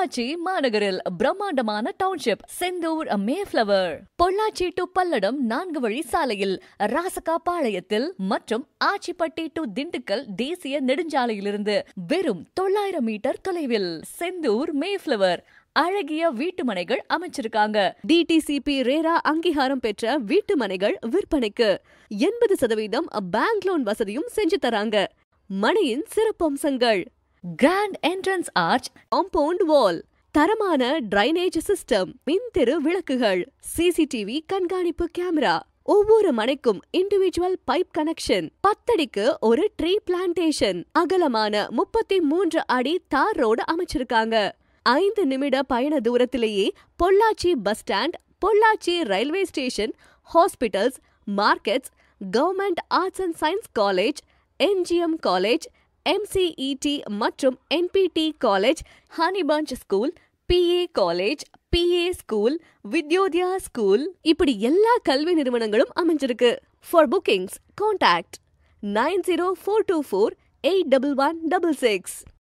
பொள்ளாச்சி மாநகரில் பிரம்மாண்டமான township Senthur Mayflower. Pollachi to Palladam 4 வழி சாலையில், ராசகா பாளையத்தில் மற்றும் ஆச்சிப்பட்டி டு திண்டுக்கல் தேசிய நெடுஞ்சாலையிலிருந்து வெறும் 900 மீட்டர் தொலைவில் செந்தூர் மேஃப்ளவர். அழகிய வீட்டு மனைகள் அமைச்சிருக்காங்க. DTCP ரேரா அங்கீகாரம் பெற்ற வீட்டு மனைகள் விற்பனைக்கு. 80% பேங்க் லோன் வசதியும் செஞ்சு தராங்க. மனையின் சிறப்பம்சங்கள்: grand entrance arch, compound wall, தரமான டிரைனேஜ் சிஸ்டம், மின்திரு விளக்குகள், CCTV கண்காணிப்பு கேமரா, ஒவ்வொரு மனைக்கும் இண்டிவிஜுவல் பைப் கனெக்ஷன், 10 அடிக்கு ஒரு ட்ரீ பிளான்டேஷன், அகலமான 33 அடி தார் ரோடு அமைச்சிருக்காங்க. 5 நிமிட பயண தூரத்திலேயே Pollachi bus stand, Pollachi railway station, hospitals, markets, government arts and science college, NGM college, MCET மற்றும் NPT college, honey punch school, PA college, PA school, Vidyodaya school, இப்படி எல்லா கல்வி நிறுவனங்களும் அமைஞ்சிருக்கு. For bookings, contact 9042481166.